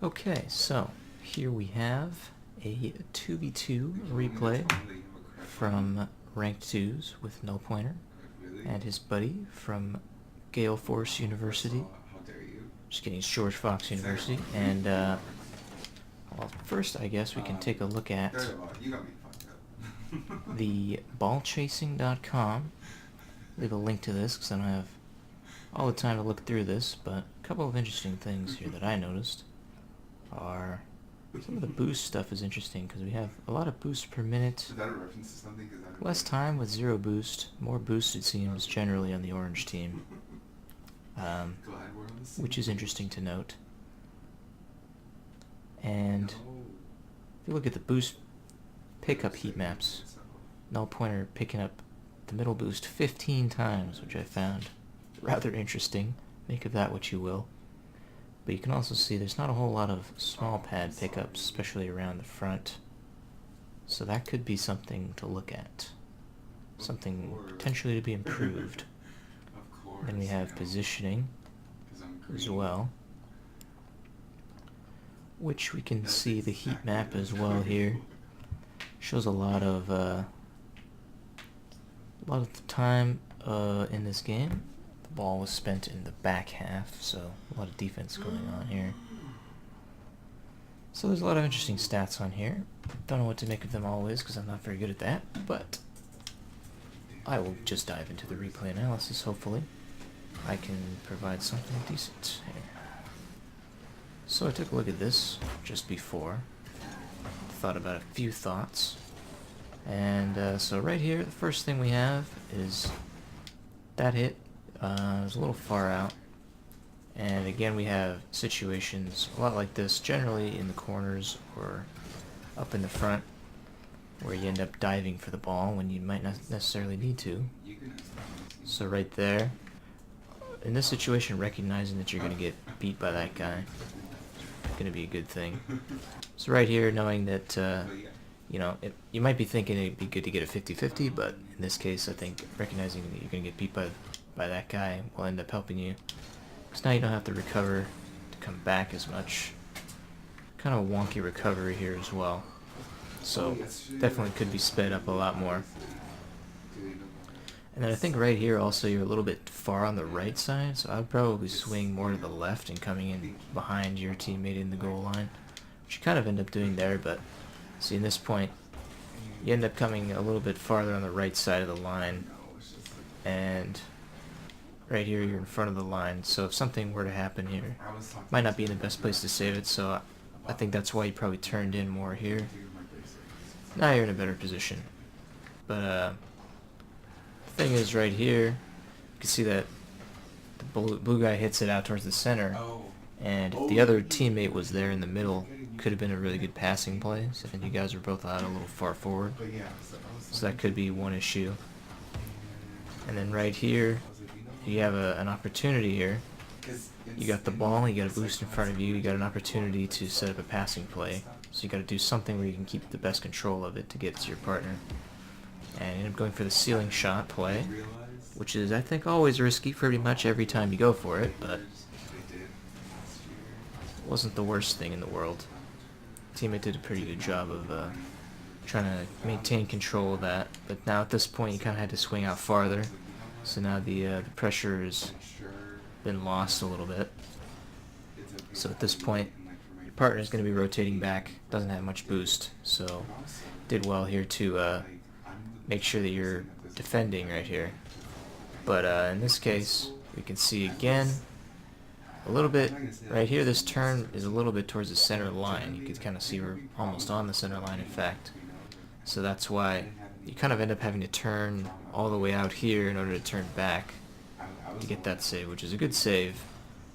Okay, so here we have a 2v2 replay from Ranked 2s with Nullptr and his buddy from Gale Force University. Just kidding, it's George Fox University. And, well, first I guess we can take a look at the ballchasing.com. Leave a link to this because I don't have all the time to look through this, but a couple of interesting things here that I noticed are some of the boost stuff is interesting because we have a lot of boosts per minute. Is that a reference to something? Less time with 0 boost. More boost it seems generally on the orange team, which is interesting to note. And if you look at the boost pickup heat maps, Nullptr picking up the middle boost 15 times, which I found rather interesting. Make of that what you will. But you can also see there's not a whole lot of small pad pickups, especially around the front. So that could be something to look at. Something potentially to be improved. Then we have positioning as well, which we can see the heat map as well here. Shows a lot of the time in this game. The ball was spent in the back half, so a lot of defense going on here. So there's a lot of interesting stats on here. Don't know what to make of them always because I'm not very good at that, but I will just dive into the replay analysis. Hopefully I can provide something decent here. So I took a look at this just before, thought about a few thoughts, and so right here the first thing we have is that hit was a little far out, and again we have situations a lot like this, generally in the corners or up in the front, where you end up diving for the ball when you might not necessarily need to. So right there, in this situation, recognizing that you're going to get beat by that guy is going to be a good thing. So right here, knowing that, you know, you might be thinking it'd be good to get a 50-50, but in this case, I think recognizing that you're going to get beat by that guy will end up helping you. Because now you don't have to recover to come back as much. Kind of a wonky recovery here as well. So definitely could be sped up a lot more. And then I think right here also you're a little bit far on the right side, so I'd probably swing more to the left and coming in behind your teammate in the goal line, which you kind of end up doing there, but see in this point you end up coming a little bit farther on the right side of the line, and right here you're in front of the line, so if something were to happen here, might not be in the best place to save it, so I think that's why you probably turned in more here. Now you're in a better position. But the thing is right here, you can see that the blue guy hits it out towards the center, and if the other teammate was there in the middle, could have been a really good passing play. So I think you guys are both out a little far forward, so that could be one issue. And then right here, you have an opportunity here. You got the ball, you got a boost in front of you, you got an opportunity to set up a passing play. So you got to do something where you can keep the best control of it to get to your partner. And you end up going for the ceiling shot play, which is, I think, always risky pretty much every time you go for it, but it wasn't the worst thing in the world. Teammate did a pretty good job of trying to maintain control of that, but now at this point you kind of had to swing out farther, so now the pressure has been lost a little bit. So at this point, your partner is going to be rotating back, doesn't have much boost, so did well here to make sure that you're defending right here. But in this case, we can see again a little bit right here. This turn is a little bit towards the center line. You can kind of see we're almost on the center line, in fact. So that's why you kind of end up having to turn all the way out here in order to turn back to get that save, which is a good save.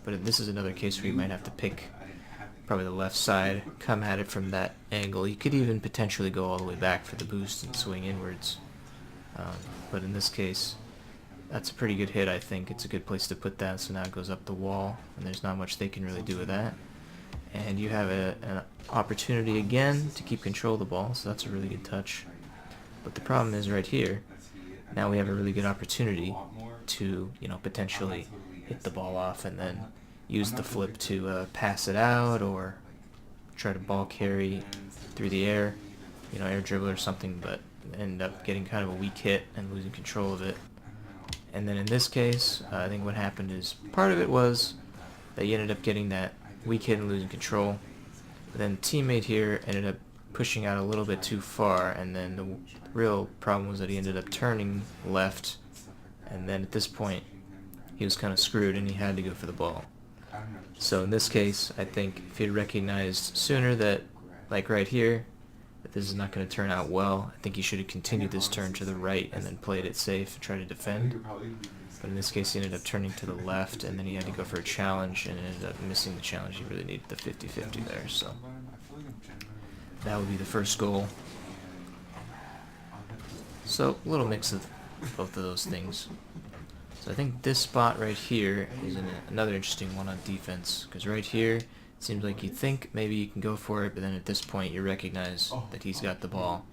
But this is another case where you might have to pick probably the left side, come at it from that angle. You could even potentially go all the way back for the boost and swing inwards. But in this case, that's a pretty good hit, I think. It's a good place to put that, so now it goes up the wall, and there's not much they can really do with that. And you have an opportunity again to keep control of the ball, so that's a really good touch. But the problem is right here, now we have a really good opportunity to, you know, potentially hit the ball off and then use the flip to pass it out or try to ball carry through the air, air dribble or something, but end up getting kind of a weak hit and losing control of it. And then in this case, I think what happened is part of it was that he ended up getting that weak hit and losing control. But then the teammate here ended up pushing out a little bit too far, and then the real problem was that he ended up turning left, and then at this point he was kind of screwed and he had to go for the ball. So in this case, I think if he had recognized sooner that, like right here, that this is not going to turn out well, I think he should have continued this turn to the right and then played it safe and tried to defend. But in this case, he ended up turning to the left, and then he had to go for a challenge and ended up missing the challenge. He really needed the 50-50 there, so that would be the first goal. So a little mix of both of those things. So I think this spot right here is another interesting one on defense, because right here it seems like you think maybe you can go for it, but then at this point you recognize that he's got the ball.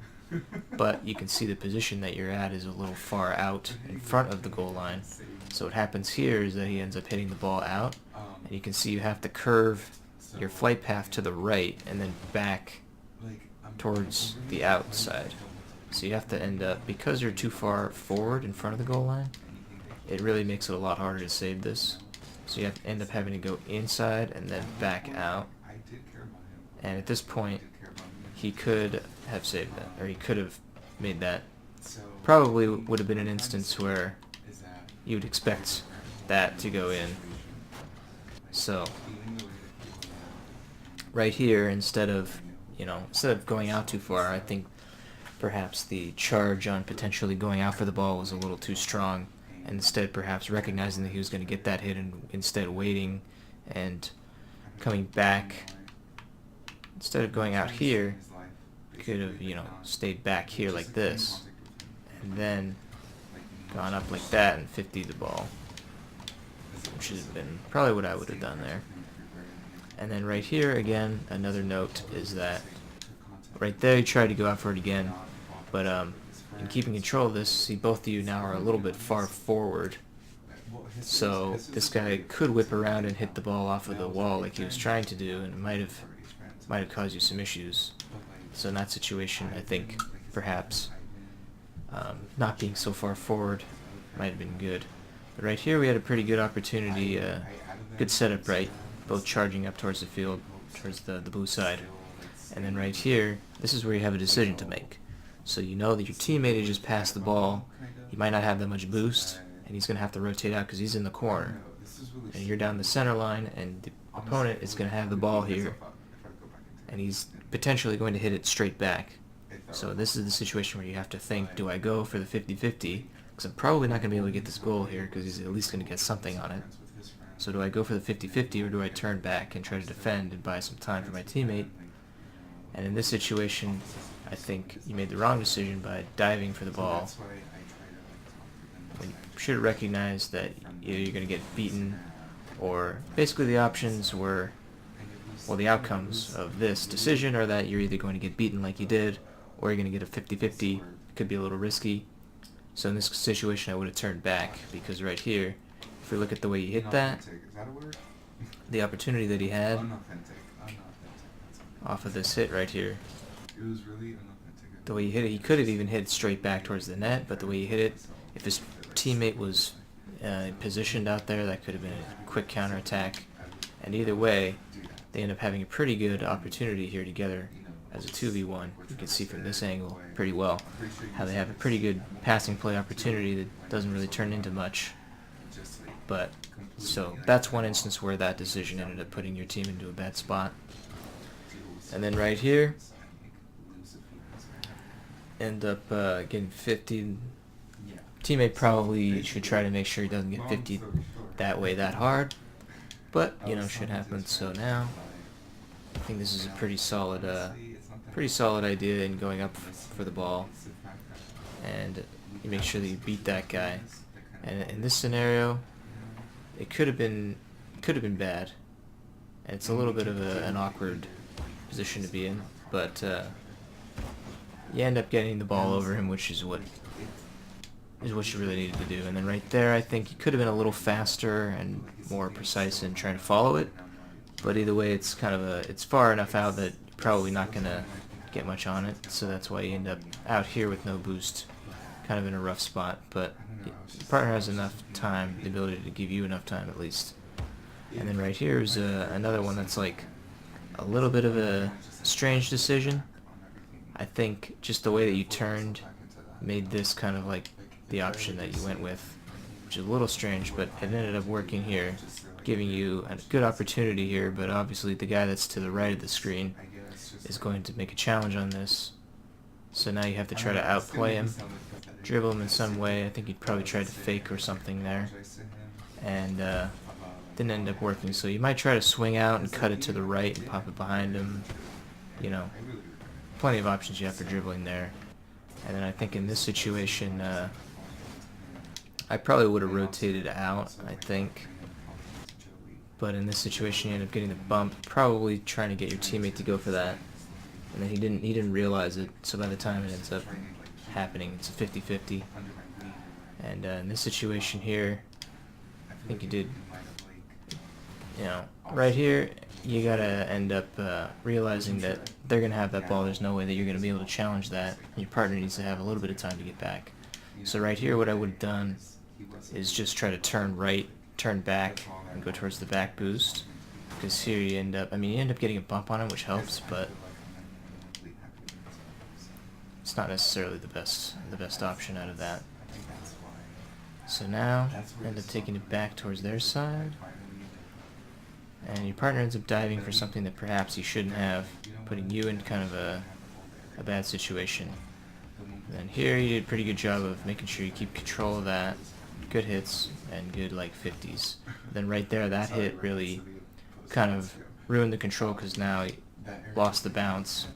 But you can see the position that you're at is a little far out in front of the goal line. So what happens here is that he ends up hitting the ball out, and you can see you have to curve your flight path to the right and then back towards the outside. So you have to end up, because you're too far forward in front of the goal line, it really makes it a lot harder to save this. So you have to end up having to go inside and then back out. And at this point, he could have saved that, or he could have made that. Probably would have been an instance where you would expect that to go in. So right here, instead of going out too far, I think perhaps the charge on potentially going out for the ball was a little too strong, and instead perhaps recognizing that he was going to get that hit and instead waiting and coming back. Instead of going out here, could have stayed back here like this and then gone up like that and 50'd the ball, which has been probably what I would have done there. And then right here again, another note is that right there you tried to go out for it again, but in keeping control of this, see, both of you now are a little bit far forward, so this guy could whip around and hit the ball off of the wall like he was trying to do, and it might have caused you some issues. So in that situation, I think perhaps not being so far forward might have been good. But right here we had a pretty good opportunity, good setup, right? Both charging up towards the field, towards the blue side. And then right here, this is where you have a decision to make. So you know that your teammate has just passed the ball, he might not have that much boost, and he's going to have to rotate out because he's in the corner. And you're down the center line, and the opponent is going to have the ball here, and he's potentially going to hit it straight back. So this is the situation where you have to think, do I go for the 50-50? Because I'm probably not going to be able to get this goal here because he's at least going to get something on it. So do I go for the 50-50 or do I turn back and try to defend and buy some time for my teammate? And in this situation, I think you made the wrong decision by diving for the ball. You should have recognized that either you're going to get beaten, or basically the options were, well, the outcomes of this decision are that you're either going to get beaten like you did, or you're going to get a 50-50. It could be a little risky. So in this situation, I would have turned back, because right here, if we look at the way he hit that, the opportunity that he had off of this hit right here, the way he hit it, he could have even hit it straight back towards the net, but the way he hit it, if his teammate was positioned out there, that could have been a quick counterattack. And either way, they end up having a pretty good opportunity here together as a 2v1. You can see from this angle pretty well how they have a pretty good passing play opportunity that doesn't really turn into much. But so that's one instance where that decision ended up putting your team into a bad spot. And then right here, end up getting 50. Teammate probably should try to make sure he doesn't get 50 that way that hard, but should happen. So now I think this is a pretty solid idea in going up for the ball, and you make sure that you beat that guy. And in this scenario, it could have been bad, and it's a little bit of an awkward position to be in, but you end up getting the ball over him, which is what you really needed to do. And then right there, I think you could have been a little faster and more precise in trying to follow it, but either way, it's kind of it's far enough out that probably not going to get much on it, so that's why you end up out here with no boost, kind of in a rough spot. But the partner has enough time, the ability to give you enough time at least. And then right here is another one that's like a little bit of a strange decision. I think just the way that you turned made this kind of like the option that you went with, which is a little strange, but it ended up working here, giving you a good opportunity here. But obviously the guy that's to the right of the screen is going to make a challenge on this, so now you have to try to outplay him, dribble him in some way. I think he'd probably try to fake or something there, and didn't end up working. So you might try to swing out and cut it to the right and pop it behind him. You know, plenty of options you have for dribbling there. And then I think in this situation, I probably would have rotated out, I think. But in this situation, you end up getting the bump, probably trying to get your teammate to go for that. And then he didn't realize it, so by the time it ends up happening, it's a 50-50. And in this situation here, I think you did, you know, right here, you gotta end up realizing that they're gonna have that ball. There's no way that you're gonna be able to challenge that. Your partner needs to have a little bit of time to get back. So right here, what I would have done is just try to turn right, turn back, and go towards the back boost. Because here you end up, you end up getting a bump on him, which helps, but it's not necessarily the best option out of that. So now, end up taking it back towards their side. And your partner ends up diving for something that perhaps he shouldn't have, putting you in kind of a bad situation. And then here you did a pretty good job of making sure you keep control of that. Good hits and good like 50s. Then right there, that hit really kind of ruined the control because now he lost the bounce.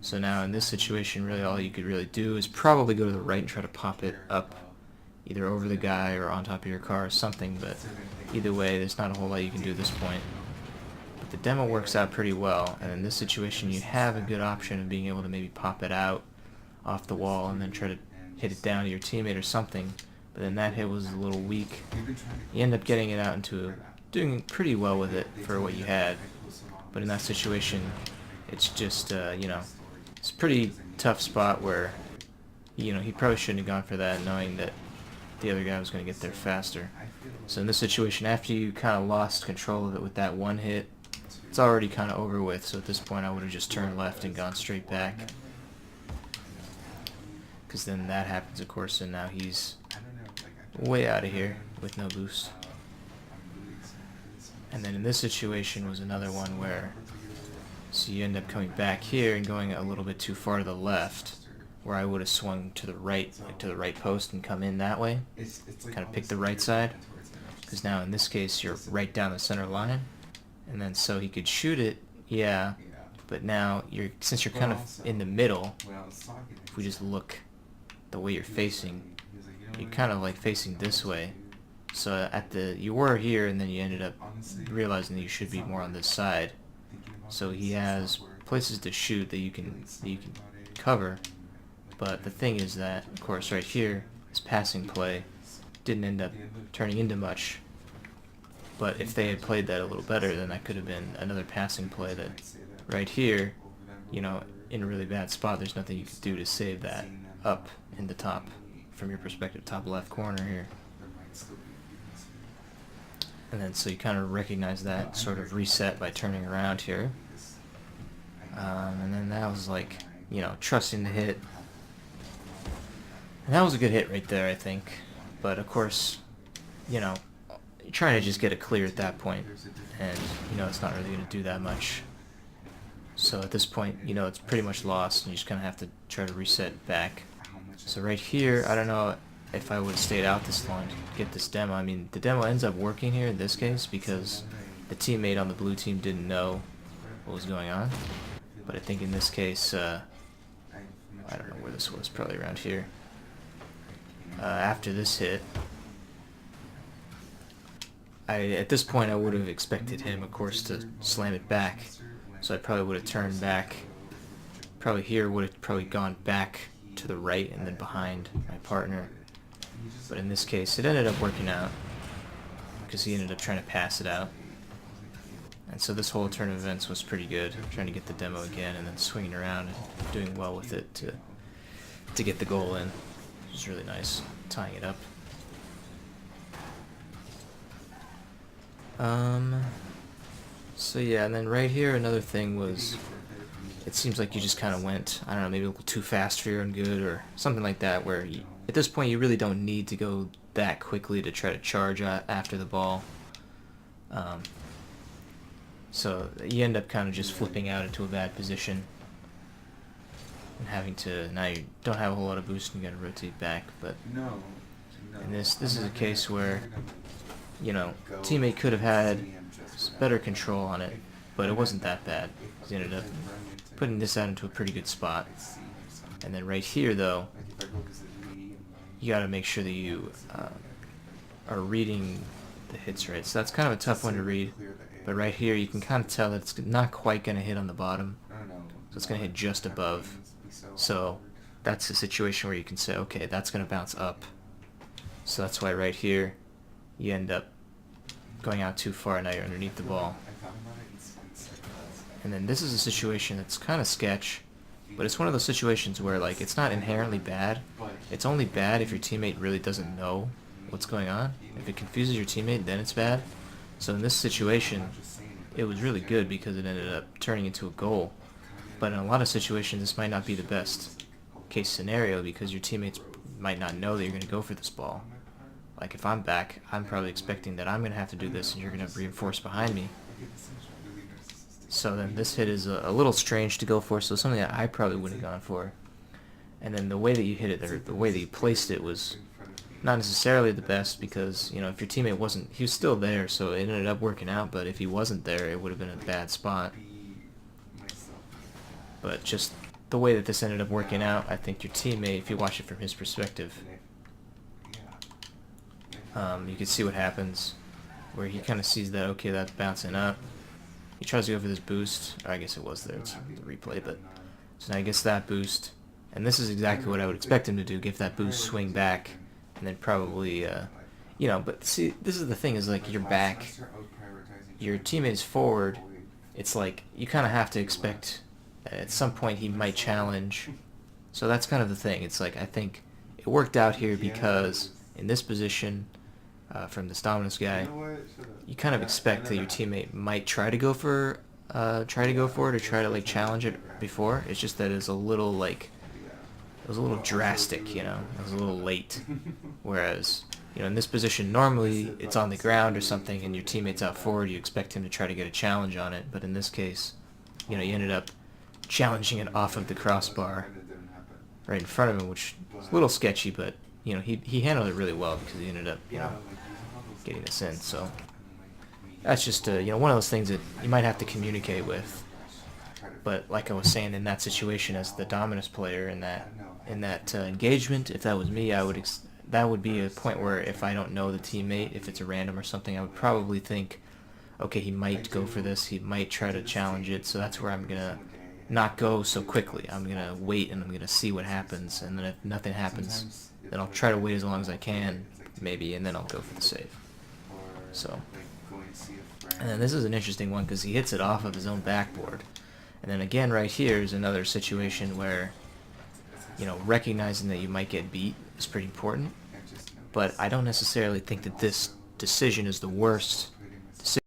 So now in this situation, really all you could really do is probably go to the right and try to pop it up, either over the guy or on top of your car or something. But either way, there's not a whole lot you can do at this point. The demo works out pretty well, and in this situation you have a good option of being able to maybe pop it out off the wall and then try to hit it down to your teammate or something, but then that hit was a little weak. You end up getting it out into doing pretty well with it for what you had, but in that situation it's just, you know, it's a pretty tough spot where, you know, he probably shouldn't have gone for that knowing that the other guy was going to get there faster. So in this situation, after you kind of lost control of it with that one hit, it's already kind of over with, so at this point I would have just turned left and gone straight back. Because then that happens, of course, and now he's way out of here with no boost. And then in this situation was another one where, so you end up coming back here and going a little bit too far to the left, where I would have swung to the right, like to the right post and come in that way. Kind of pick the right side, because now in this case you're right down the center line. And then so he could shoot it, yeah, but now since you're kind of in the middle, if we just look the way you're facing, you're kind of like facing this way. So you were here, and then you ended up realizing that you should be more on this side. So he has places to shoot that you can cover, but the thing is that, of course, right here, his passing play didn't end up turning into much. But if they had played that a little better, then that could have been another passing play that right here, you know, in a really bad spot, there's nothing you could do to save that up in the top, from your perspective, top left corner here. And then so you kind of recognize that sort of reset by turning around here. And then that was like, you know, trusting the hit. And that was a good hit right there, I think. But of course, you know, you're trying to just get it clear at that point, and you know it's not really going to do that much. So at this point, you know, it's pretty much lost, and you just kind of have to try to reset back. So right here, I don't know if I would have stayed out this long to get this demo. I mean, the demo ends up working here in this case because the teammate on the blue team didn't know what was going on. But I think in this case, I don't know where this was, probably around here. After this hit, at this point I would have expected him, of course, to slam it back. So I probably would have turned back. Probably here would have probably gone back to the right and then behind my partner. But in this case, it ended up working out because he ended up trying to pass it out. And so this whole turn of events was pretty good, trying to get the demo again and then swinging around and doing well with it to get the goal in. It was really nice, tying it up. So yeah, and then right here another thing was, it seems like you just kind of went, I don't know, maybe a little too fast for your own good or something like that, where you, at this point you really don't need to go that quickly to try to charge after the ball. So you end up kind of just flipping out into a bad position and having to, now you don't have a whole lot of boost and you gotta rotate back, but in this is a case where, you know, teammate could have had better control on it, but it wasn't that bad. He ended up putting this out into a pretty good spot. And then right here though, you gotta make sure that you are reading the hits right. So that's kind of a tough one to read, but right here you can kind of tell that it's not quite gonna hit on the bottom, so it's gonna hit just above. So that's a situation where you can say, okay, that's gonna bounce up. So that's why right here you end up going out too far and now you're underneath the ball. And then this is a situation that's kind of sketch, but it's one of those situations where, like, it's not inherently bad. It's only bad if your teammate really doesn't know what's going on. If it confuses your teammate, then it's bad. So in this situation, it was really good because it ended up turning into a goal. But in a lot of situations, this might not be the best case scenario because your teammates might not know that you're going to go for this ball. Like, if I'm back, I'm probably expecting that I'm going to have to do this and you're going to reinforce behind me. So then this hit is a little strange to go for, so something that I probably wouldn't have gone for. And then the way that you hit it, or the way that you placed it, was not necessarily the best because, you know, if your teammate wasn't, he was still there, so it ended up working out, but if he wasn't there, it would have been a bad spot. But just the way that this ended up working out, I think your teammate, if you watch it from his perspective, you can see what happens, where he kind of sees that, okay, that's bouncing up. He tries to go for this boost, or I guess it was there, it's the replay, but so now he gets that boost, and this is exactly what I would expect him to do, give that boost, swing back, and then probably, you know, but see, this is the thing, is like, you're back, your teammate is forward, it's like, you kind of have to expect that at some point he might challenge, so that's kind of the thing. It's like, I think it worked out here because in this position, from this Dominus guy, you kind of expect that your teammate might try to go for it or try to like challenge it before. It's just that it's a little like, it was a little drastic, you know. It was a little late. Whereas, you know, in this position normally it's on the ground or something and your teammate's out forward, you expect him to try to get a challenge on it, but in this case, you know, you ended up challenging it off of the crossbar right in front of him, which is a little sketchy, but you know, he handled it really well because he ended up, you know, getting this in. So that's just you know, one of those things that you might have to communicate with. But like I was saying, in that situation as the Dominus player in that engagement, if that was me, I would that would be a point where if I don't know the teammate, if it's a random or something, I would probably think, okay, he might go for this, he might try to challenge it, so that's where I'm gonna not go so quickly. I'm gonna wait and I'm gonna see what happens, and then if nothing happens, then I'll try to wait as long as I can, maybe, and then I'll go for the save. So, and then this is an interesting one because he hits it off of his own backboard. And then again, right here is another situation where, you know, recognizing that you might get beat is pretty important. But I don't necessarily think that this decision is the worst